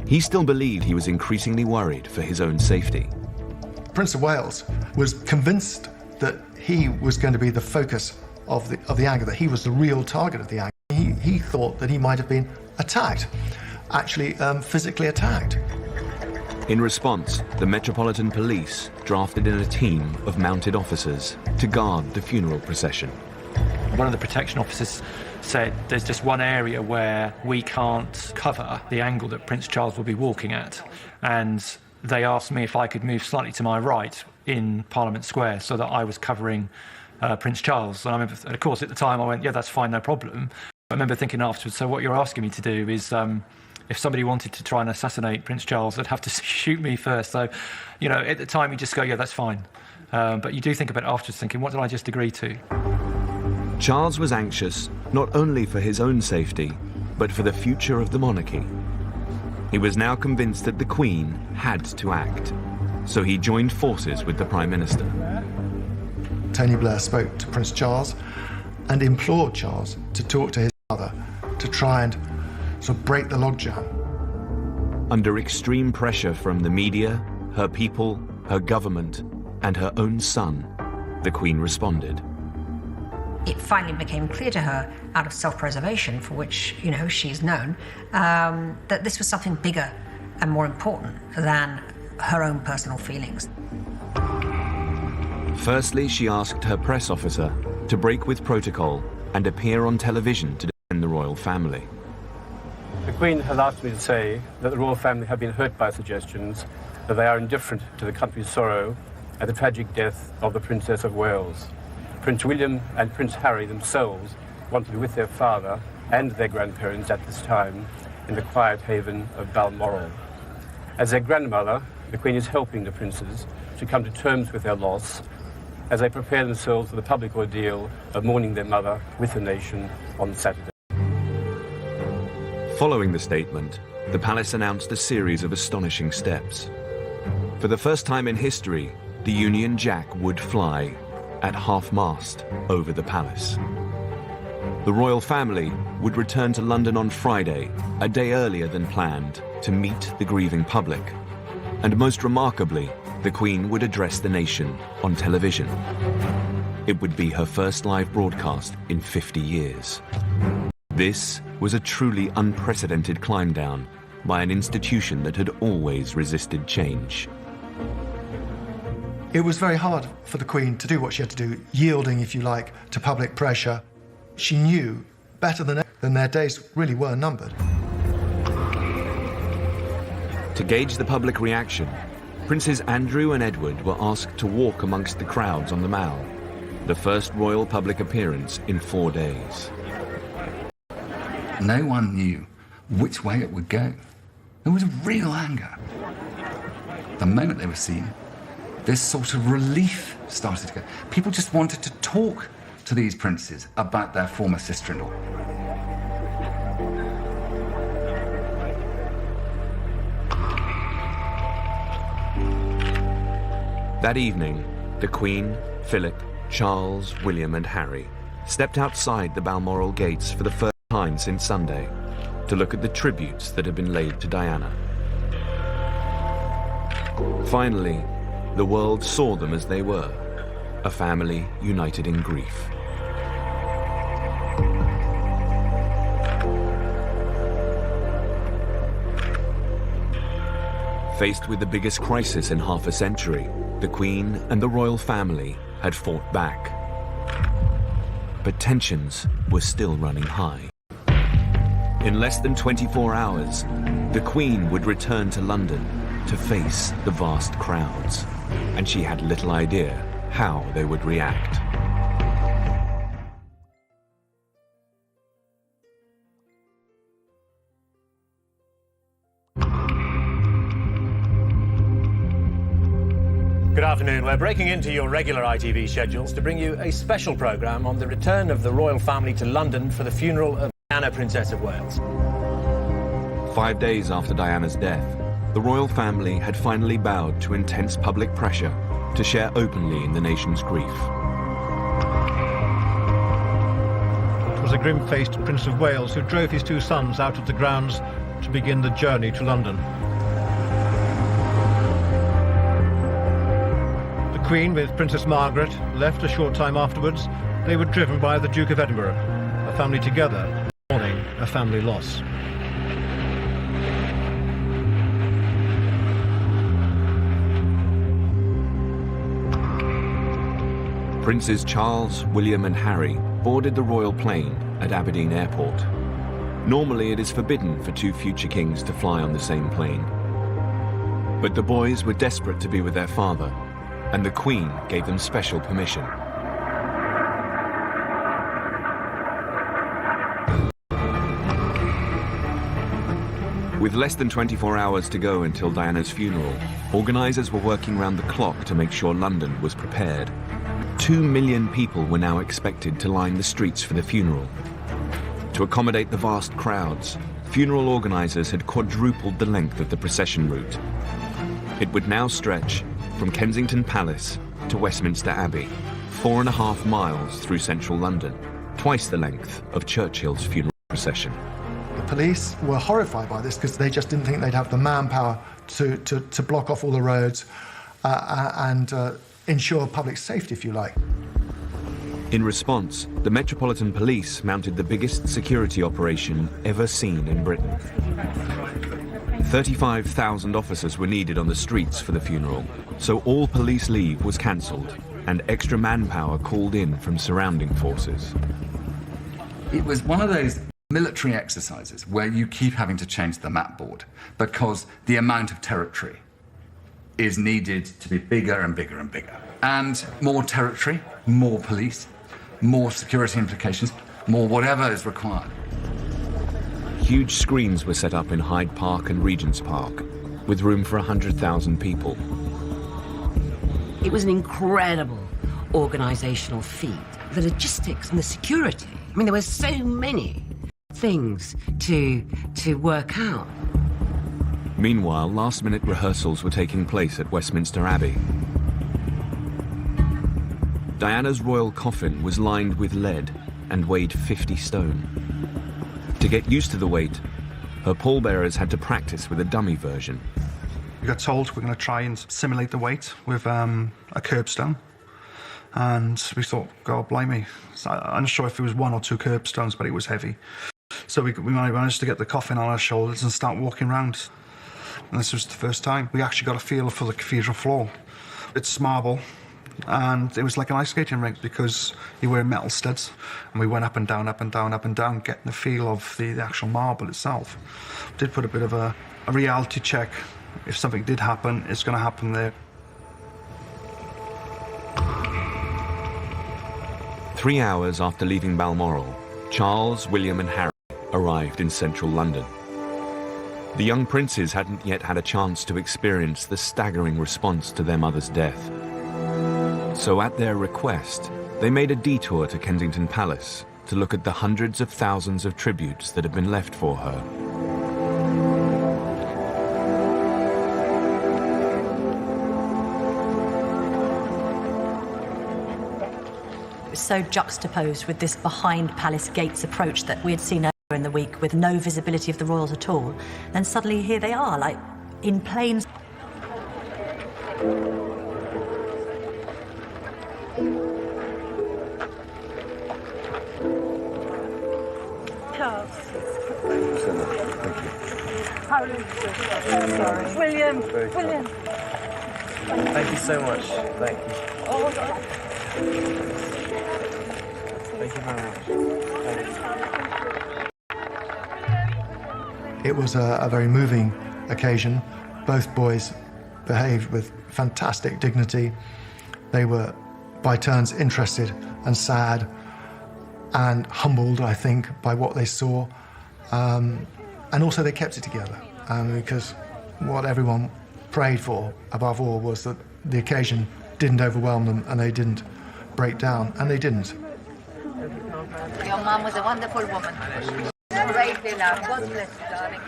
He still believed he was increasingly worried for his own safety. Prince of Wales was convinced that he was going to be the focus of the anger, that he was the real target of the anger. He thought that he might have been attacked, actually physically attacked. In response, the Metropolitan Police drafted in a team of mounted officers to guard the funeral procession. One of the protection officers said there's just one area where we can't cover the angle that Prince Charles will be walking at, and they asked me if I could move slightly to my right in Parliament Square so that I was covering Prince Charles. And I remember, of course, at the time I went, yeah, that's fine, no problem. I remember thinking afterwards, so what you're asking me to do is if somebody wanted to try and assassinate Prince Charles, they'd have to shoot me first. So, you know, at the time you just go, yeah, that's fine. But you do think about it afterwards, thinking, what did I just agree to? Charles was anxious not only for his own safety, but for the future of the monarchy. He was now convinced that the Queen had to act, so he joined forces with the Prime Minister. Tony Blair spoke to Prince Charles and implored Charles to talk to his mother to try and sort of break the logjam. Under extreme pressure from the media, her people, her government, and her own son, the Queen responded. It finally became clear to her, out of self-preservation, for which, you know, she's known, that this was something bigger and more important than her own personal feelings. Firstly, she asked her press officer to break with protocol and appear on television to defend the royal family. The Queen has asked me to say that the royal family have been hurt by suggestions that they are indifferent to the country's sorrow at the tragic death of the Princess of Wales. Prince William and Prince Harry themselves want to be with their father and their grandparents at this time in the quiet haven of Balmoral. As their grandmother, the Queen is helping the princes to come to terms with their loss as they prepare themselves for the public ordeal of mourning their mother with the nation on Saturday. Following the statement, the palace announced a series of astonishing steps. For the first time in history, the Union Jack would fly at half-mast over the palace. The royal family would return to London on Friday, a day earlier than planned, to meet the grieving public. And most remarkably, the Queen would address the nation on television. It would be her first live broadcast in 50 years. This was a truly unprecedented climb down by an institution that had always resisted change. It was very hard for the Queen to do what she had to do, yielding, if you like, to public pressure. She knew better than their days really were numbered. To gauge the public reaction, Princes Andrew and Edward were asked to walk amongst the crowds on the Mall, the first royal public appearance in 4 days. No one knew which way it would go. There was real anger. The moment they were seen, this sort of relief started to go. People just wanted to talk to these princes about their former sister-in-law. That evening, the Queen, Philip, Charles, William and Harry stepped outside the Balmoral gates for the first time since Sunday to look at the tributes that had been laid to Diana. Finally, the world saw them as they were, a family united in grief. Faced with the biggest crisis in half a century, the Queen and the royal family had fought back. But tensions were still running high. In less than 24 hours, the Queen would return to London to face the vast crowds, and she had little idea how they would react. Good afternoon. We're breaking into your regular ITV schedules to bring you a special programme on the return of the royal family to London for the funeral of Diana, Princess of Wales. 5 days after Diana's death, the royal family had finally bowed to intense public pressure to share openly in the nation's grief. It was a grim-faced Prince of Wales who drove his two sons out of the grounds to begin the journey to London. The Queen, with Princess Margaret, left a short time afterwards. They were driven by the Duke of Edinburgh, a family together, mourning a family loss. Princes Charles, William and Harry boarded the royal plane at Aberdeen Airport. Normally it is forbidden for two future kings to fly on the same plane. But the boys were desperate to be with their father, and the Queen gave them special permission. With less than 24 hours to go until Diana's funeral, organisers were working round the clock to make sure London was prepared. 2 million people were now expected to line the streets for the funeral. To accommodate the vast crowds, funeral organisers had quadrupled the length of the procession route. It would now stretch from Kensington Palace to Westminster Abbey, 4.5 miles through central London, twice the length of Churchill's funeral procession. The police were horrified by this because they just didn't think they'd have the manpower to block off all the roads and ensure public safety, if you like. In response, the Metropolitan Police mounted the biggest security operation ever seen in Britain. 35,000 officers were needed on the streets for the funeral, so all police leave was cancelled and extra manpower called in from surrounding forces. It was one of those military exercises where you keep having to change the map board because the amount of territory is needed to be bigger and bigger and bigger. And more territory, more police, more security implications, more whatever is required. Huge screens were set up in Hyde Park and Regent's Park, with room for 100,000 people. It was an incredible organisational feat. The logistics and the security. I mean, there were so many things to work out. Meanwhile, last-minute rehearsals were taking place at Westminster Abbey. Diana's royal coffin was lined with lead and weighed 50 stone. To get used to the weight, her pallbearers had to practice with a dummy version. We got told we're going to try and simulate the weight with a curbstone. And we thought, God blimey. So I'm not sure if it was 1 or 2 curbstones, but it was heavy. So we managed to get the coffin on our shoulders and start walking around. And this was the first time we actually got a feel for the cathedral floor. It's marble, and it was like an ice skating rink because you wear metal studs. And we went up and down, up and down, up and down, getting the feel of the actual marble itself. Did put a bit of a reality check. If something did happen, it's going to happen there. 3 hours after leaving Balmoral, Charles, William and Harry arrived in central London. The young princes hadn't yet had a chance to experience the staggering response to their mother's death. So at their request, they made a detour to Kensington Palace to look at the hundreds of thousands of tributes that had been left for her. It was so juxtaposed with this behind palace gates approach that we had seen earlier in the week with no visibility of the royals at all. Then suddenly here they are, like in plain... Charles. Thank you so much. Thank you. Sorry. William. William. Thank you so much. Thank you. Oh, Thank you very much. Thank you. It was a very moving occasion. Both boys behaved with fantastic dignity. They were, by turns, interested and sad and humbled, I think, by what they saw. And also they kept it together because what everyone prayed for, above all, was that the occasion didn't overwhelm them and they didn't break down, and they didn't. Your mom was a wonderful woman. Great love. God bless you, darling.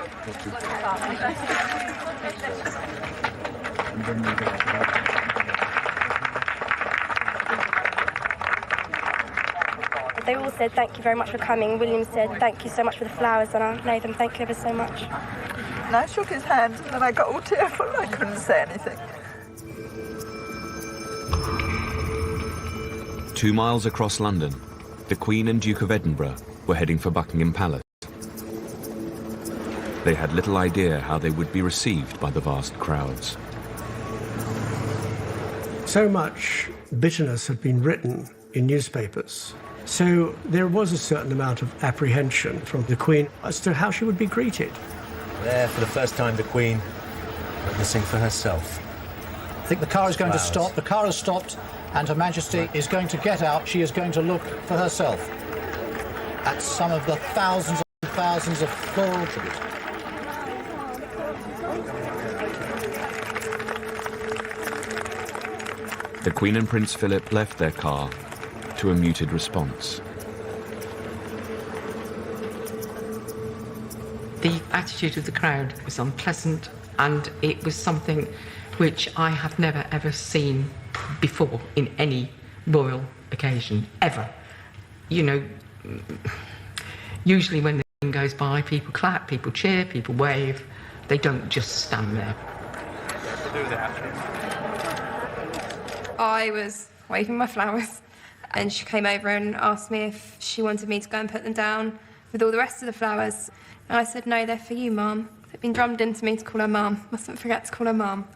They all said thank you very much for coming. William said thank you so much for the flowers, and I made them thank you ever so much. And I shook his hand, and then I got all tearful. I couldn't say anything. 2 miles across London, the Queen and Duke of Edinburgh were heading for Buckingham Palace. They had little idea how they would be received by the vast crowds. So much bitterness had been written in newspapers. So there was a certain amount of apprehension from the Queen as to how she would be greeted. There, for the first time, the Queen witnessing for herself. I think the car is going to stop. The car has stopped, and Her Majesty is going to get out. She is going to look for herself at some of the thousands and thousands of floral tributes. The Queen and Prince Philip left their car to a muted response. The attitude of the crowd was unpleasant, and it was something which I have never ever seen before in any royal occasion, ever. You know, usually when the Queen goes by, people clap, people cheer, people wave. They don't just stand there. I was waving my flowers, and she came over and asked me if she wanted me to go and put them down with all the rest of the flowers. And I said, no, they're for you, Mum. They've been drummed into me to call her Mum. Mustn't forget to call her Mum.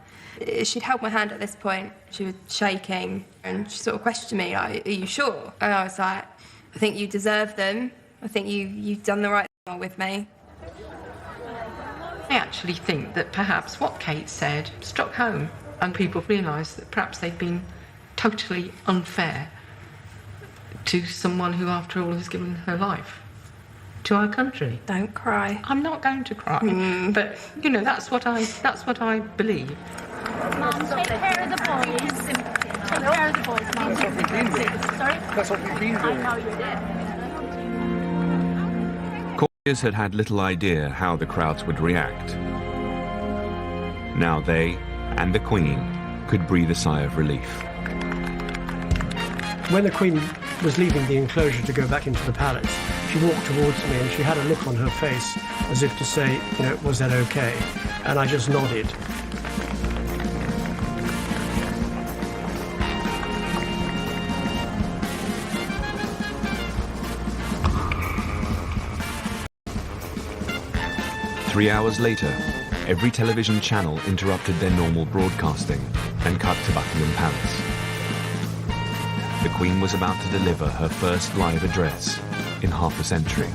She'd held my hand at this point. She was shaking, and she sort of questioned me, like, are you sure? And I was like, I think you deserve them. I think you've done the right thing with me. I actually think that perhaps what Kate said struck home, and people realised that perhaps they'd been totally unfair to someone who, after all, has given her life to our country. Don't cry. I'm not going to cry, but you know that's what I believe. Mum, take care of the boys. Take care of the boys, Mum. That's what we've been doing. Sorry? That's what we've been doing. I know you did. Courtiers had had little idea how the crowds would react. Now they and the Queen could breathe a sigh of relief. When the Queen was leaving the enclosure to go back into the palace, she walked towards me and she had a look on her face as if to say, you know, was that okay? And I just nodded. Three hours later, every television channel interrupted their normal broadcasting and cut to Buckingham Palace. The Queen was about to deliver her first live address in half a century.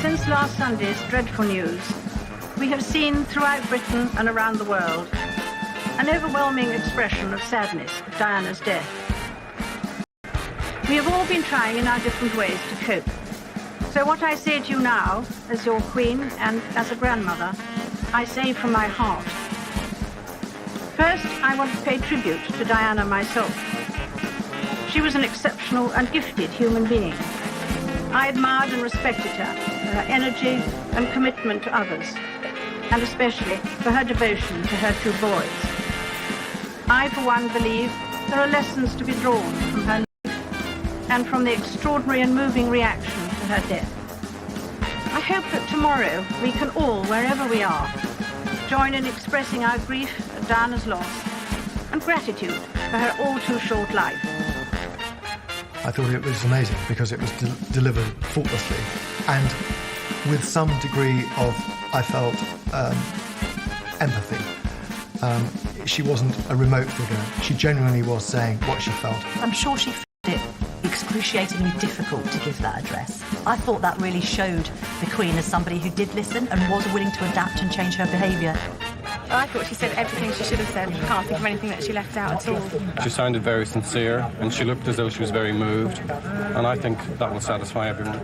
Since last Sunday's dreadful news, we have seen throughout Britain and around the world an overwhelming expression of sadness at Diana's death. We have all been trying in our different ways to cope. So what I say to you now, as your Queen and as a grandmother, I say from my heart. First, I want to pay tribute to Diana myself. She was an exceptional and gifted human being. I admired and respected her for her energy and commitment to others, and especially for her devotion to her two boys. I, for one, believe there are lessons to be drawn from her life and from the extraordinary and moving reaction to her death. I hope that tomorrow we can all, wherever we are, join in expressing our grief at Diana's loss and gratitude for her all-too-short life. I thought it was amazing because it was delivered faultlessly and with some degree of, I felt, empathy. She wasn't a remote figure. She genuinely was saying what she felt. I'm sure she found it excruciatingly difficult to give that address. I thought that really showed the Queen as somebody who did listen and was willing to adapt and change her behaviour. I thought she said everything she should have said. I can't think of anything that she left out at all. She sounded very sincere, and she looked as though she was very moved, and I think that will satisfy everyone.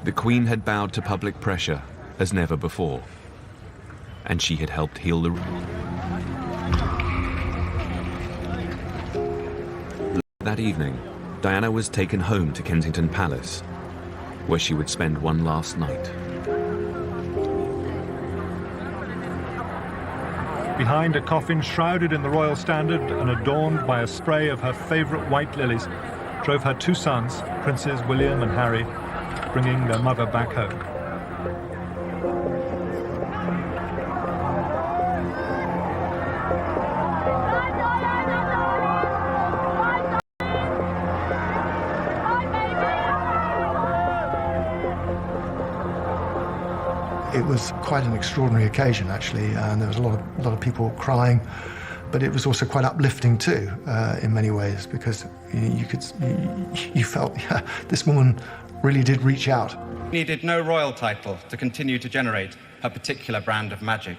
The Queen had bowed to public pressure as never before, and she had helped heal the... That evening, Diana was taken home to Kensington Palace, where she would spend one last night. Behind a coffin shrouded in the royal standard and adorned by a spray of her favourite white lilies, drove her two sons, Princes William and Harry, bringing their mother back home. It was quite an extraordinary occasion, actually, and there was a lot of people crying, but it was also quite uplifting too, in many ways, because you felt, yeah, this woman really did reach out. Needed no royal title to continue to generate her particular brand of magic.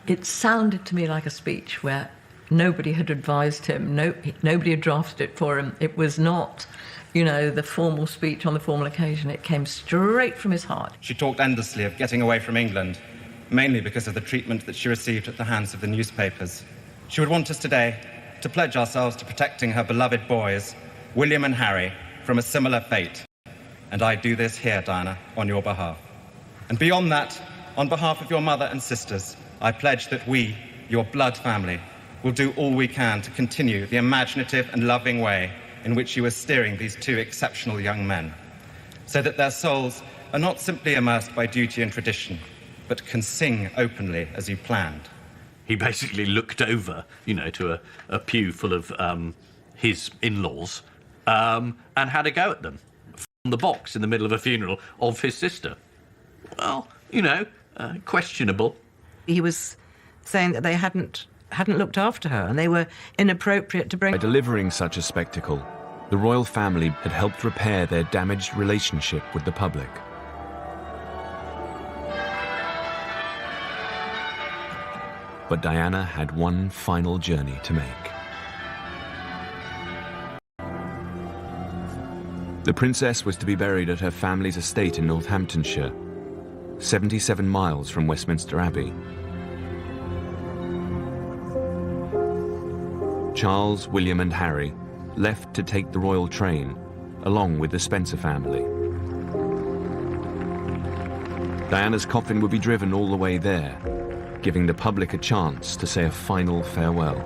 It sounded to me like a speech where nobody had advised him, nobody had drafted it for him. It was not, the formal speech on the formal occasion. It came straight from his heart. She talked endlessly of getting away from England, mainly because of the treatment that she received at the hands of the newspapers. She would want us today to pledge ourselves to protecting her beloved boys, William and Harry, from a similar fate. And I do this here, Diana, on your behalf. And beyond that, on behalf of your mother and sisters, I pledge that we, your blood family, will do all we can to continue the imaginative and loving way in which you are steering these two exceptional young men, so that their souls are not simply immersed by duty and tradition, but can sing openly as you planned. He basically looked over, to a pew full of his in-laws and had a go at them from the box in the middle of a funeral of his sister. Well, questionable. He was saying that they hadn't looked after her and they were inappropriate to bring... By delivering such a spectacle, the royal family had helped repair their damaged relationship with the public. But Diana had one final journey to make. The princess was to be buried at her family's estate in Northamptonshire, 77 miles from Westminster Abbey. Charles, William and Harry left to take the royal train, along with the Spencer family. Diana's coffin would be driven all the way there, giving the public a chance to say a final farewell.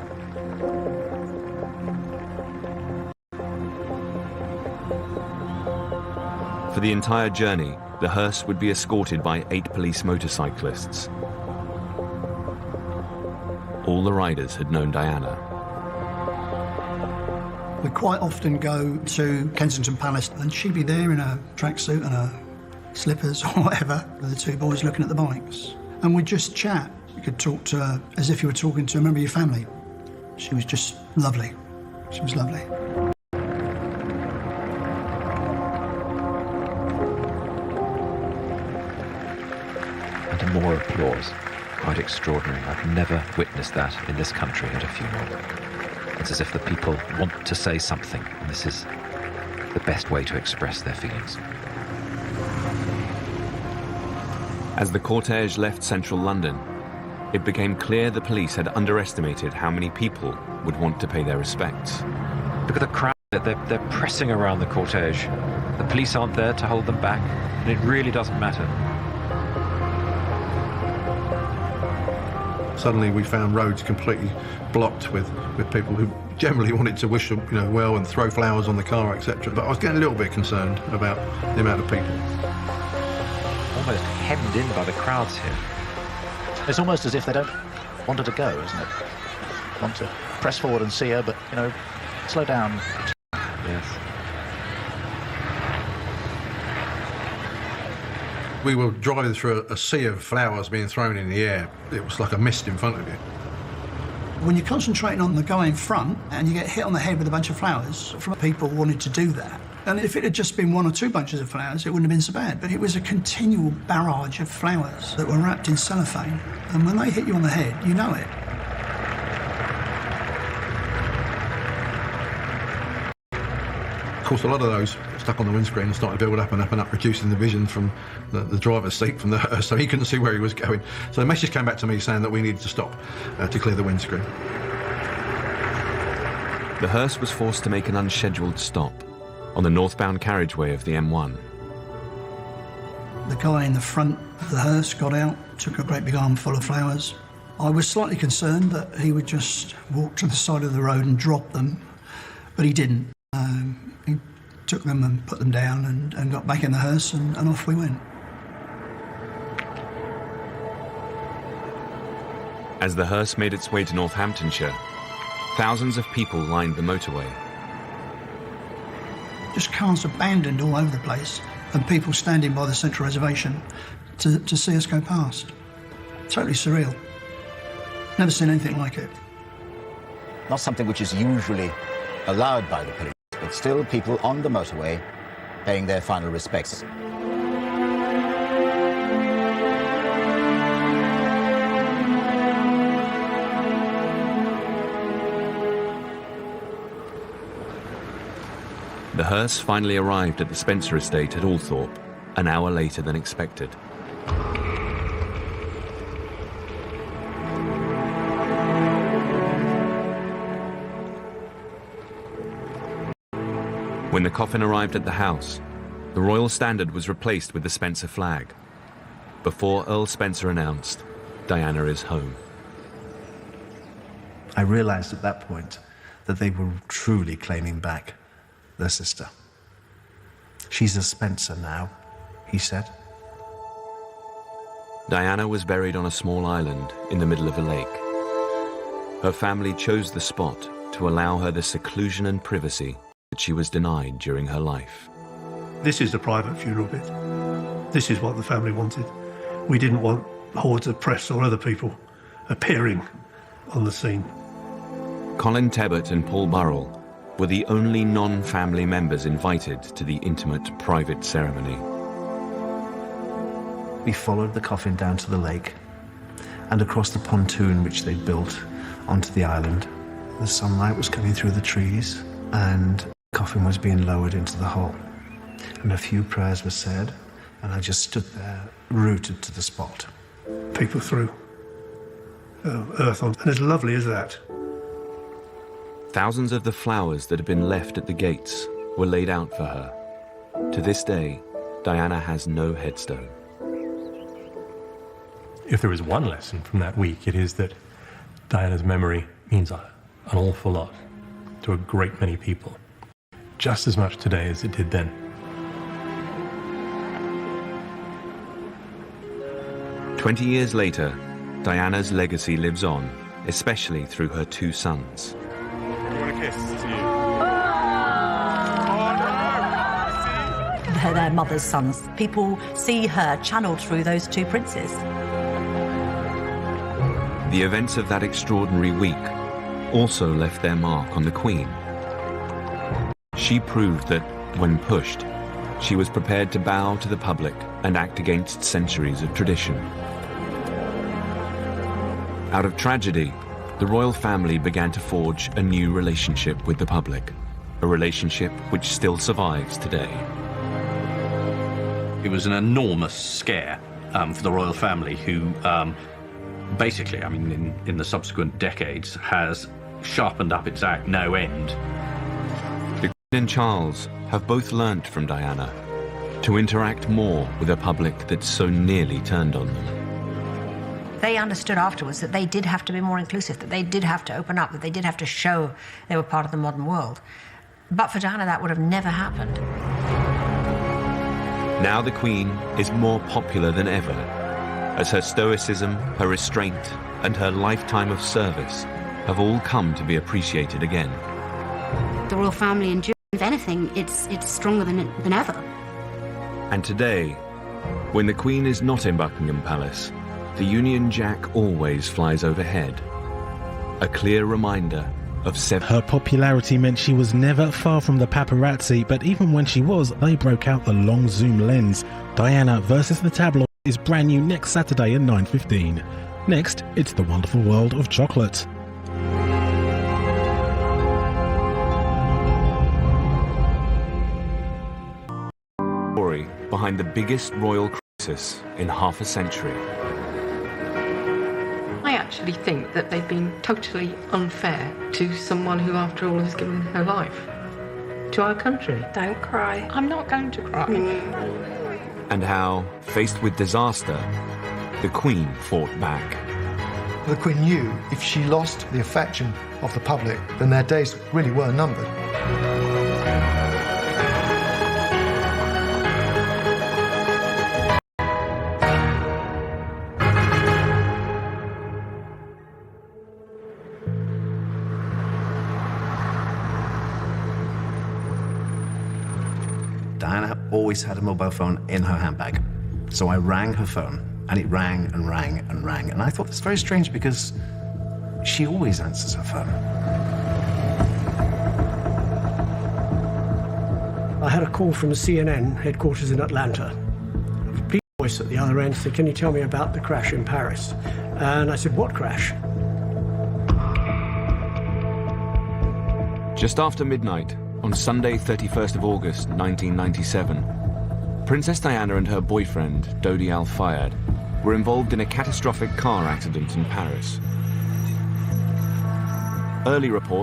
For the entire journey, the hearse would be escorted by 8 police motorcyclists. All the riders had known Diana. We quite often go to Kensington Palace and she'd be there in her tracksuit and her slippers or whatever, with the 2 boys looking at the bikes. And we'd just chat. You could talk to her as if you were talking to a member of your family. She was just lovely. She was lovely. And more applause. Quite extraordinary. I've never witnessed that in this country at a funeral. It's as if the people want to say something, and this is the best way to express their feelings. As the cortege left central London, it became clear the police had underestimated how many people would want to pay their respects. Look at the crowd. They're pressing around the cortege. The police aren't there to hold them back, and it really doesn't matter. Suddenly we found roads completely blocked with people who generally wanted to wish them well and throw flowers on the car, etc. But I was getting a little bit concerned about the amount of people. Almost hemmed in by the crowds here. It's almost as if they don't want her to go, isn't it? Want to press forward and see her, but, slow down. Yes. We were driving through a sea of flowers being thrown in the air. It was like a mist in front of you. When you're concentrating on the guy in front and you get hit on the head with a bunch of flowers, from people wanted to do that. And if it had just been 1 or 2 bunches of flowers, it wouldn't have been so bad. But it was a continual barrage of flowers that were wrapped in cellophane. And when they hit you on the head, you know it. Of course, a lot of those stuck on the windscreen and started to build up and up and up, reducing the vision from the driver's seat from the hearse, so he couldn't see where he was going. So the message came back to me saying that we needed to stop to clear the windscreen. The hearse was forced to make an unscheduled stop on the northbound carriageway of the M1. The guy in the front of the hearse got out, took a great big armful of flowers. I was slightly concerned that he would just walk to the side of the road and drop them, but he didn't. He took them and put them down and got back in the hearse and off we went. As the hearse made its way to Northamptonshire, thousands of people lined the motorway. Just cars abandoned all over the place and people standing by the central reservation to see us go past. Totally surreal. Never seen anything like it. Not something which is usually allowed by the police, but still people on the motorway paying their final respects. The hearse finally arrived at the Spencer estate at Althorpe, an hour later than expected. When the coffin arrived at the house, the Royal Standard was replaced with the Spencer flag. Before Earl Spencer announced, Diana is home. I realized at that point that they were truly claiming back their sister. She's a Spencer now, he said. Diana was buried on a small island in the middle of a lake. Her family chose the spot to allow her the seclusion and privacy that she was denied during her life. This is the private funeral bit. This is what the family wanted. We didn't want hordes of press or other people appearing on the scene. Colin Tebbett and Paul Burrell were the only non-family members invited to the intimate, private ceremony. We followed the coffin down to the lake and across the pontoon which they'd built onto the island. The sunlight was coming through the trees and the coffin was being lowered into the hole. And a few prayers were said, and I just stood there, rooted to the spot. People threw earth on, and as lovely as that. Thousands of the flowers that had been left at the gates were laid out for her. To this day, Diana has no headstone. If there is one lesson from that week, it is that Diana's memory means an awful lot to a great many people. Just as much today as it did then. "20 years later, Diana's legacy lives on, especially through her two sons. You want a kiss to you? They're their mother's sons. People see her channeled through those two princes. The events of that extraordinary week also left their mark on the Queen. She proved that, when pushed, she was prepared to bow to the public and act against centuries of tradition. Out of tragedy, the royal family began to forge a new relationship with the public, a relationship which still survives today. It was an enormous scare for the royal family, who basically, I mean, in the subsequent decades, has sharpened up its act no end. The Queen and Charles have both learnt from Diana to interact more with a public that so nearly turned on them. They understood afterwards that they did have to be more inclusive, that they did have to open up, that they did have to show they were part of the modern world. But for Diana, that would have never happened. Now the Queen is more popular than ever, as her stoicism, her restraint, and her lifetime of service have all come to be appreciated again. The royal family endures. If anything, it's stronger than ever. And today, when the Queen is not in Buckingham Palace, the Union Jack always flies overhead. A clear reminder of Her popularity meant she was never far from the paparazzi, but even when she was, they broke out the long zoom lens. Diana versus the tabloid is brand new next Saturday at 9:15. Next, it's The Wonderful World of Chocolate. Story behind the biggest royal crisis in half a century. I actually think that they've been totally unfair to someone who, after all, has given her life to our country. Don't cry. I'm not going to cry. And how, faced with disaster, the Queen fought back. The Queen knew if she lost the affection of the public, then their days really were numbered. Diana always had a mobile phone in her handbag. So I rang her phone, and it rang and rang and rang. And I thought that's very strange because she always answers her phone. I had a call from the CNN headquarters in Atlanta. A police voice at the other end said, "Can you tell me about the crash in Paris?" And I said, "What crash?" Just after midnight, on Sunday 31st of August 1997, Princess Diana and her boyfriend, Dodi Al-Fayed, were involved in a catastrophic car accident in Paris. Early reports